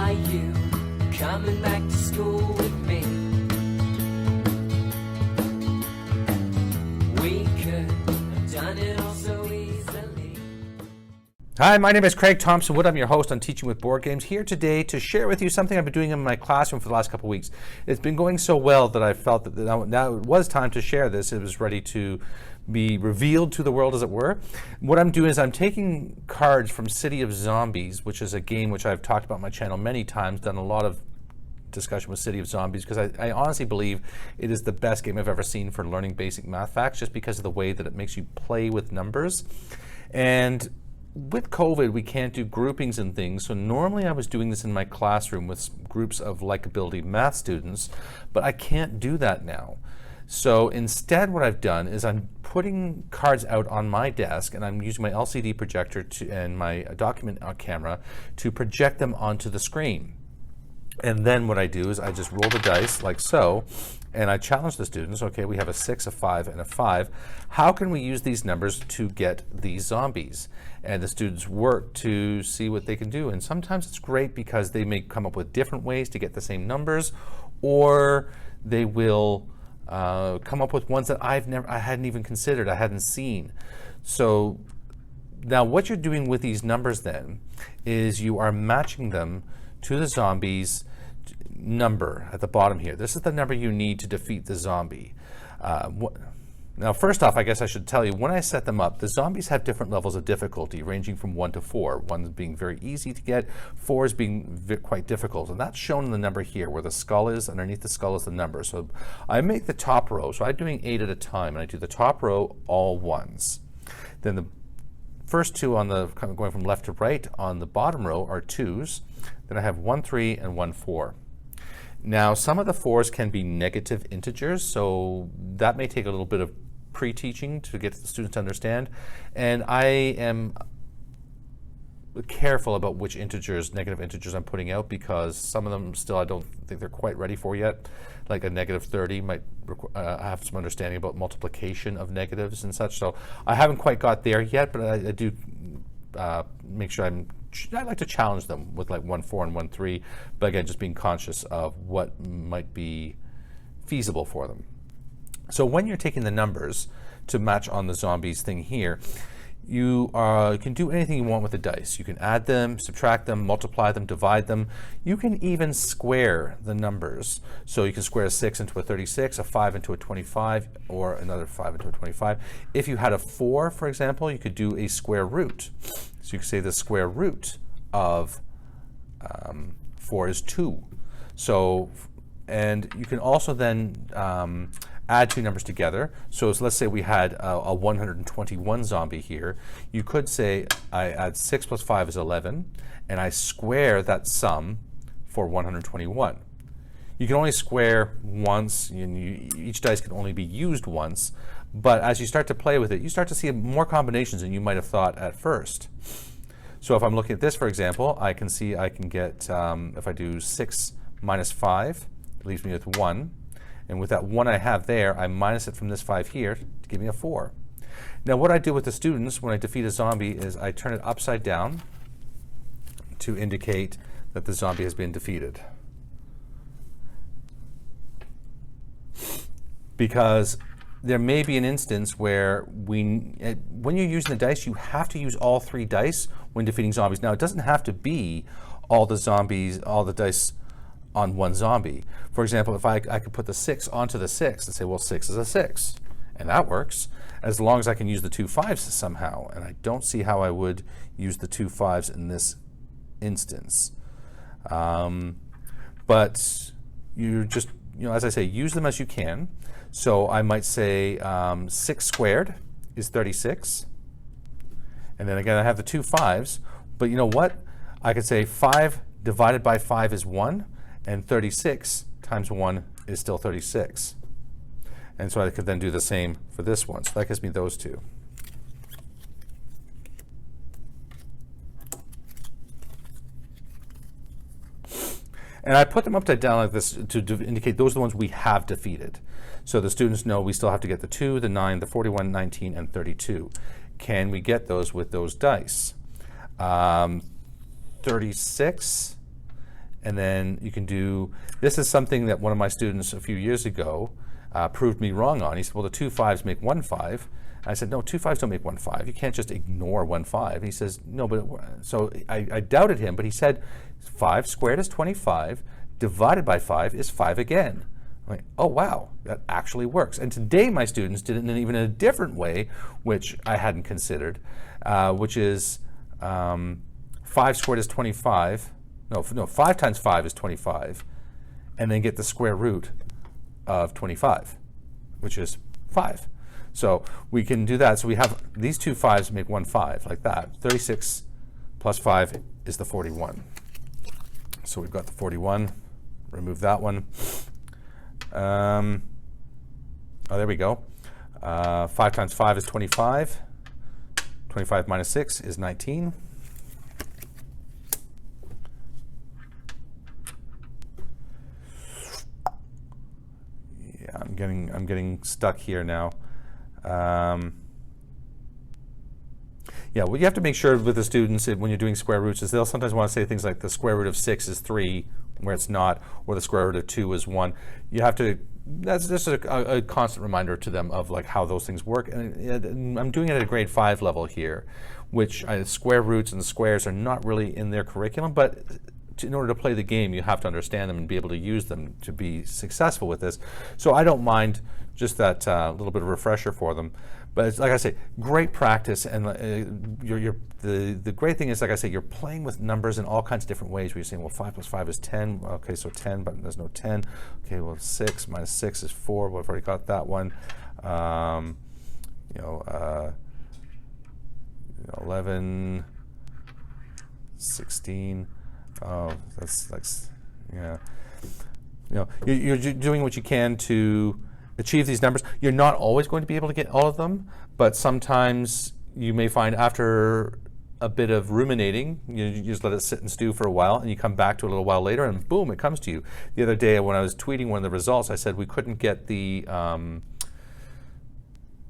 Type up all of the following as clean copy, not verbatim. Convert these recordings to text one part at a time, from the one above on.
Are you coming back to school with me? We could have done it all so easily. Hi, my name is Craig Thompson Wood. I'm your host on Teaching with Board Games, here today to share with you something I've been doing in my classroom for the last couple of weeks. It's been going so well that I felt that now it was time to share this. It was ready to be revealed to the world, as it were. What I'm doing is I'm taking cards from City of Zombies, which is a game which I've talked about on my channel many times, done a lot of discussion with City of Zombies, because I honestly believe it is the best game I've ever seen for learning basic math facts, just because of the way that it makes you play with numbers. And with COVID, we can't do groupings and things, so normally I was doing this in my classroom with groups of likability math students, but I can't do that now. So instead what I've done is I'm putting cards out on my desk, and I'm using my LCD projector and my document camera to project them onto the screen. And then what I do is I just roll the dice like so, and I challenge the students, okay, we have a 6, a 5, and a 5. How can we use these numbers to get these zombies? And the students work to see what they can do. And sometimes it's great because they may come up with different ways to get the same numbers, or they will come up with ones that I hadn't even considered, I hadn't seen. So now what you're doing with these numbers then is you are matching them to the zombie's number at the bottom here. This is the number you need to defeat the zombie. Now, first off, I guess I should tell you, when I set them up, the zombies have different levels of difficulty, ranging from 1 to 4. 1 being very easy to get, 4 is being quite difficult. And that's shown in the number here, where the skull is. Underneath the skull is the number. So I make the top row. So I'm doing 8 at a time, and I do the top row all ones. Then the first two on the, going from left to right, on the bottom row are 2s. Then I have 1, 3, and 1, 4. Now, some of the 4s can be negative integers, so that may take a little bit of pre-teaching to get the students to understand. And I am careful about which integers, negative integers, I'm putting out, because some of them still I don't think they're quite ready for yet. Like a negative 30 might have some understanding about multiplication of negatives and such. So I haven't quite got there yet, but I do make sure I like to challenge them with like 1, 4 and 1, 3, but again, just being conscious of what might be feasible for them. So when you're taking the numbers to match on the zombies thing here, you can do anything you want with the dice. You can add them, subtract them, multiply them, divide them. You can even square the numbers. So you can square a 6 into a 36, a 5 into a 25, or another 5 into a 25. If you had a 4, for example, you could do a square root. So you could say the square root of 4 is 2. So, and you can also then add two numbers together. So let's say we had a 121 zombie here. You could say I add 6 plus 5 is 11, and I square that sum for 121. You can only square once, each dice can only be used once, but as you start to play with it, you start to see more combinations than you might have thought at first. So if I'm looking at this, for example, I can see I can get, if I do 6 minus 5, it leaves me with 1. And with that 1 I have there, I minus it from this 5 here to give me a 4. Now what I do with the students when I defeat a zombie is I turn it upside down to indicate that the zombie has been defeated. Because there may be an instance where when you're using the dice, you have to use all 3 dice when defeating zombies. Now it doesn't have to be all the zombies, all the dice on one zombie. For example, if I could put the 6 onto the 6 and say, well, 6 is a 6, and that works, as long as I can use the 2 5s somehow, and I don't see how I would use the 2 5s in this instance. But you just, as I say, use them as you can. So I might say 6 squared is 36, and then again I have the 2 5s, but you know what? I could say 5 divided by 5 is 1, and 36 times 1 is still 36. And so I could then do the same for this one. So that gives me those two. And I put them upside down like this to indicate those are the ones we have defeated. So the students know we still have to get the 2, the 9, the 41, 19, and 32. Can we get those with those dice? 36 And then you can do, this is something that one of my students a few years ago proved me wrong on. He said, well, the 2 5s make 1 5. I said, no, 2 5s don't make 1 5. You can't just ignore 1 5. He says, no, but, so I doubted him, but he said 5 squared is 25, divided by 5 is 5 again. I'm like, oh wow, that actually works. And today my students did it in even a different way, which I hadn't considered, which is 5 squared is 25. No, 5 times 5 is 25, and then get the square root of 25, which is 5. So we can do that. So we have these 2 5s make 1 5, like that. 36 plus 5 is the 41. So we've got the 41. Remove that one. Oh, there we go. 5 times 5 is 25. 25 minus 6 is 19. Yeah, I'm getting stuck here now. Yeah, what you have to make sure with the students when you're doing square roots is they'll sometimes want to say things like the square root of 6 is 3, where it's not, or the square root of 2 is 1. You have to, that's just a constant reminder to them of like how those things work. And I'm doing it at a grade 5 level here, which square roots and squares are not really in their curriculum, but in order to play the game, you have to understand them and be able to use them to be successful with this. So I don't mind just that little bit of refresher for them. But it's, like I say, great practice, and the great thing is, like I say, you're playing with numbers in all kinds of different ways. Where you're saying, well, 5 plus 5 is 10. Okay, so 10, but there's no 10. Okay, well, 6 minus 6 is 4. Well, I've already got that one. 11, 16. Oh, that's like, yeah. You're doing what you can to achieve these numbers. You're not always going to be able to get all of them, but sometimes you may find after a bit of ruminating, you just let it sit and stew for a while, and you come back to it a little while later, and boom, it comes to you. The other day when I was tweeting one of the results, I said we couldn't get the,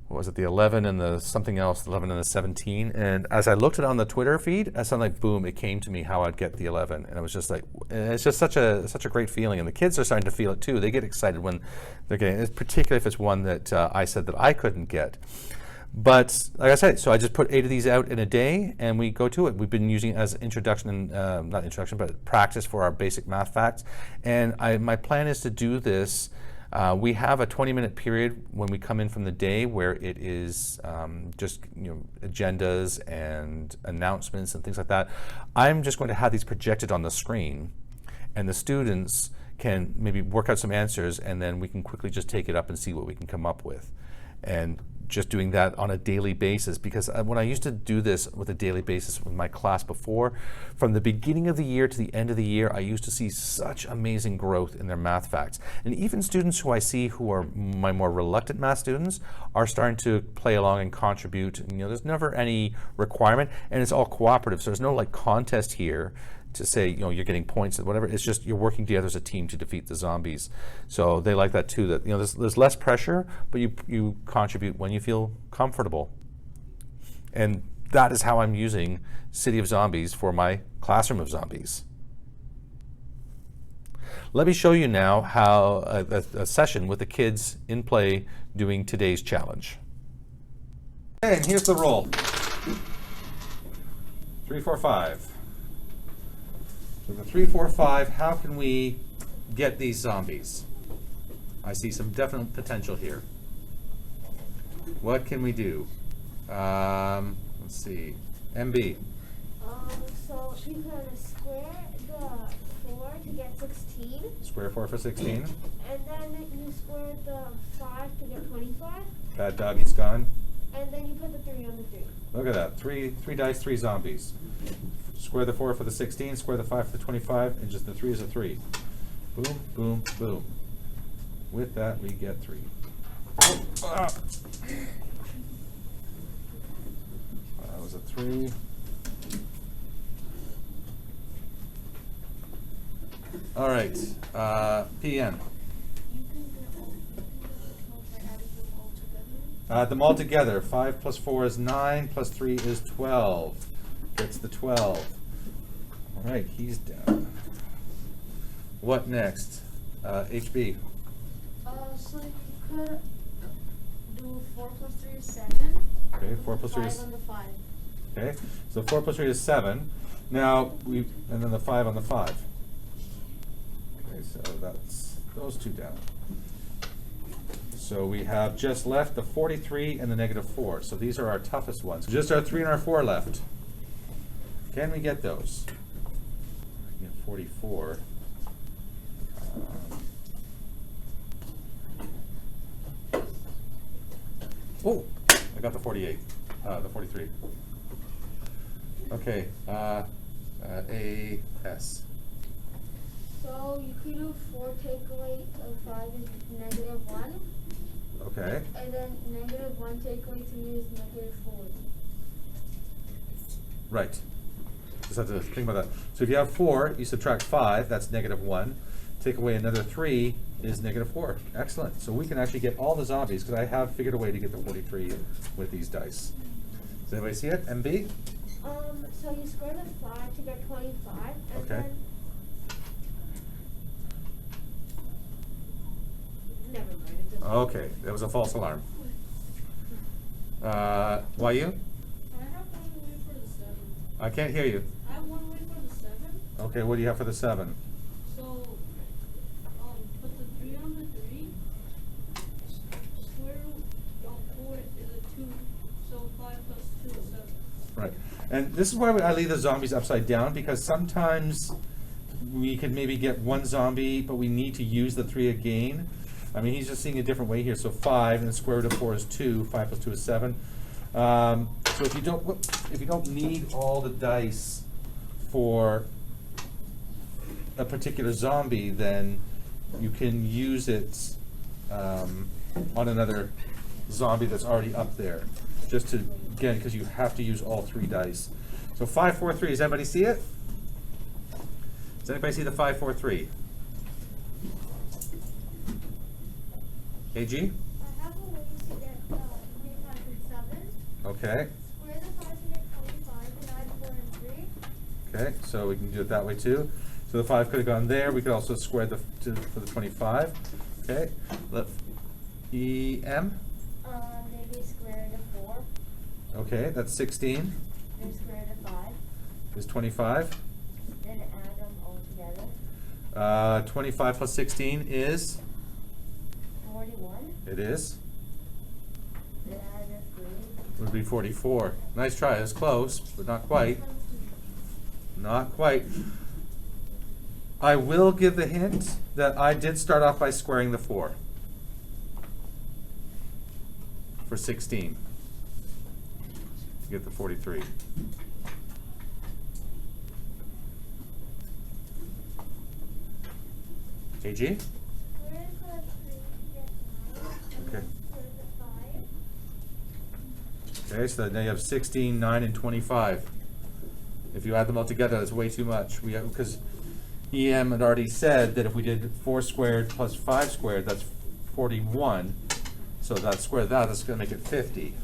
what was it, the 11 and the something else, the 11 and the 17. And as I looked at it on the Twitter feed, I suddenly, boom, it came to me how I'd get the 11. And it was just like, it's just such a great feeling. And the kids are starting to feel it too. They get excited when they're getting it, particularly if it's one that I said that I couldn't get. But like I said, so I just put 8 of these out in a day and we go to it. We've been using it as introduction, not introduction, but practice for our basic math facts. And my plan is to do this. We have a 20-minute period when we come in from the day where it is just agendas and announcements and things like that. I'm just going to have these projected on the screen, and the students can maybe work out some answers, and then we can quickly just take it up and see what we can come up with. And just doing that on a daily basis, because when I used to do this with a daily basis with my class before, from the beginning of the year to the end of the year, I used to see such amazing growth in their math facts. And even students who I see who are my more reluctant math students are starting to play along and contribute. And, there's never any requirement, and it's all cooperative, so there's no like contest here to say, you're getting points and whatever. It's just you're working together as a team to defeat the zombies. So they like that too, that there's less pressure, but you contribute when you feel comfortable. And that is how I'm using City of Zombies for my Classroom of Zombies. Let me show you now how a session with the kids in play doing today's challenge. Okay, and here's the roll. 3, 4, 5. With a 3, 4, 5, how can we get these zombies? I see some definite potential here. What can we do? Let's see. MB. So you can square the 4 to get 16. Square 4 for 16. And then you square the 5 to get 25. Bad doggy's gone. And then you put the 3 on the 3. Look at that. 3 dice, 3 zombies. Square the 4 for the 16, square the 5 for the 25, and just the 3 is a 3. Boom, boom, boom. With that, we get 3. That was a 3. All right, PN. You can get by adding them all together. Add them all together. 5 plus 4 is 9, plus 3 is 12. Gets the 12. All right, he's down. What next? HB. So you could do 4 plus 3 is 7. Okay, 4 plus 3 is. 5 on the 5. Okay, so 4 plus 3 is 7. Now and then the 5 on the 5. Okay, so that's those two down. So we have just left the 43 and the -4. So these are our toughest ones. Just our 3 and our 4 left. Can we get those? Get 44. Oh, I got the 48. The 43. Okay. AS. So you could do 4 take away 5 is -1. Okay. And then -1 take away to me is -4. Right. Just have to think about that. So if you have 4, you subtract 5, that's -1. Take away another 3 is -4. Excellent. So we can actually get all the zombies because I have figured a way to get the 43 with these dice. Does anybody see it? MB? So you square the 5 to get 25, and Okay. then never mind. It doesn't. Okay, that was a false alarm. YU? I have one way for the 7. I can't hear you. I have one way for the 7. Okay, what do you have for the 7? So, put the 3 on the 3. Square root of 4 is a 2. So 5 plus 2 is 7. Right. And this is why I leave the zombies upside down, because sometimes we could maybe get one zombie, but we need to use the 3 again. I mean, he's just seeing a different way here. So 5 and the square root of 4 is 2. 5 plus 2 is 7. So if you don't need all the dice for a particular zombie, then you can use it on another zombie that's already up there. Just to, again, because you have to use all 3 dice. So 5, 4, 3. Does anybody see it? Does anybody see the 5, 4, 3? KG? I have a way to get 25 and 7. Okay. Square the 5 to get 25 and add 4 and 3. Okay, so we can do it that way too. So the 5 could have gone there. We could also square for the 25. Okay. Let EM. Maybe square root of 4. Okay, that's 16. Then square root of 5. Is 25. Then add them all together. 25 plus 16 is? 41. It is. Then add a 3. Would be 44. Nice try. It's close, but not quite. Not quite. I will give the hint that I did start off by squaring the 4 for 16 to get the 43. KG? Square the 3 to get 9. And Okay. then square the 5. Okay, so now you have 16, 9, and 25. If you add them all together, that's way too much. Because EM had already said that if we did 4 squared plus 5 squared, that's 41. So that square that's going to make it 50.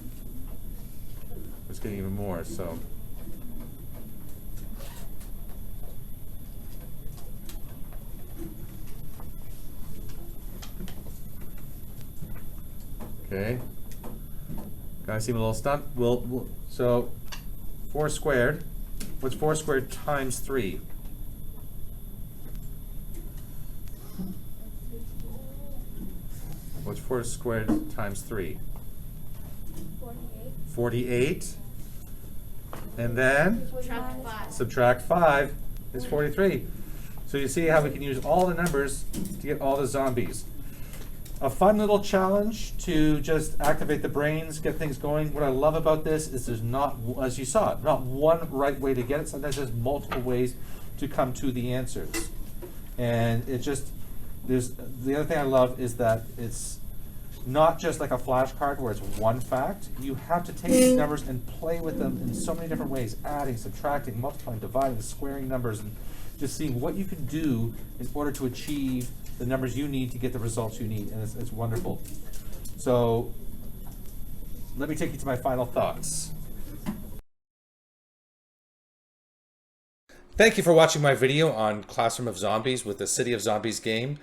It's getting even more, so. Okay. Guys seem a little stumped. So 4 squared. What's 4 squared times 3? What's 4 squared times 3? 48. 48. And then Subtract 5. subtract 5 is 43. So you see how we can use all the numbers to get all the zombies. A fun little challenge to just activate the brains, get things going. What I love about this is there's not, as you saw, not one right way to get it. Sometimes there's multiple ways to come to the answers. And it just, the other thing I love is that it's not just like a flashcard where it's one fact. You have to take these numbers and play with them in so many different ways, adding, subtracting, multiplying, dividing, squaring numbers, and just seeing what you can do in order to achieve the numbers you need to get the results you need, and it's wonderful. So let me take you to my final thoughts. Thank you for watching my video on Classroom of Zombies with the City of Zombies game.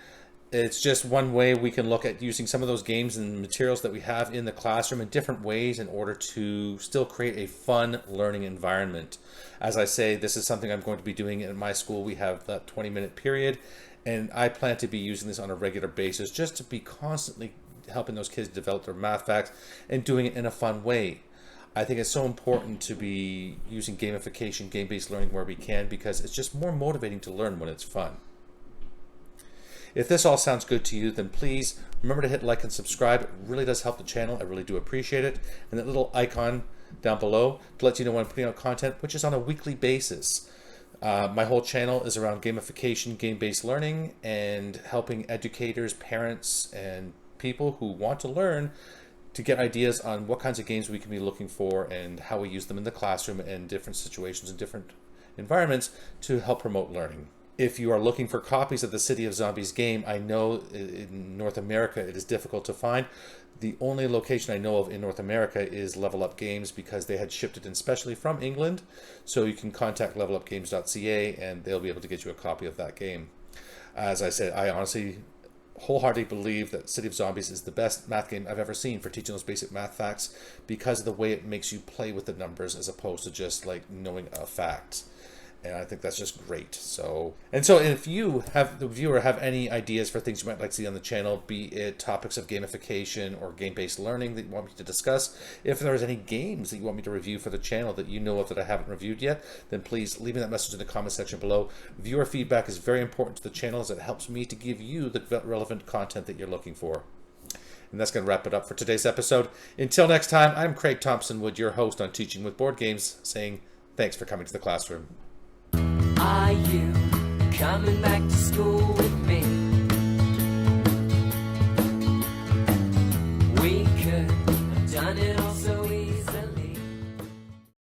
It's just one way we can look at using some of those games and materials that we have in the classroom in different ways in order to still create a fun learning environment. As I say, this is something I'm going to be doing in my school. We have that 20-minute period, and I plan to be using this on a regular basis just to be constantly helping those kids develop their math facts and doing it in a fun way. I think it's so important to be using gamification, game-based learning where we can, because it's just more motivating to learn when it's fun. If this all sounds good to you, then please remember to hit like and subscribe. It really does help the channel. I really do appreciate it. And that little icon down below to let you know when I'm putting out content, which is on a weekly basis. My whole channel is around gamification, game-based learning, and helping educators, parents, and people who want to learn to get ideas on what kinds of games we can be looking for and how we use them in the classroom in different situations and different environments to help promote learning. If you are looking for copies of the City of Zombies game, I know in North America it is difficult to find. The only location I know of in North America is Level Up Games, because they had shipped it in specially from England. So you can contact levelupgames.ca and they'll be able to get you a copy of that game. As I said, I honestly wholeheartedly believe that City of Zombies is the best math game I've ever seen for teaching those basic math facts, because of the way it makes you play with the numbers as opposed to just like knowing a fact. And I think that's just great. So if you have, the viewer, have any ideas for things you might like to see on the channel, be it topics of gamification or game-based learning that you want me to discuss, if there's any games that you want me to review for the channel that you know of that I haven't reviewed yet, then please leave me that message in the comment section below. Viewer feedback is very important to the channel, as it helps me to give you the relevant content that you're looking for. And that's going to wrap it up for today's episode. Until next time, I'm Craig Thompson Wood, your host on Teaching with Board Games, saying thanks for coming to the classroom. Are you coming back to school with me? We could have done it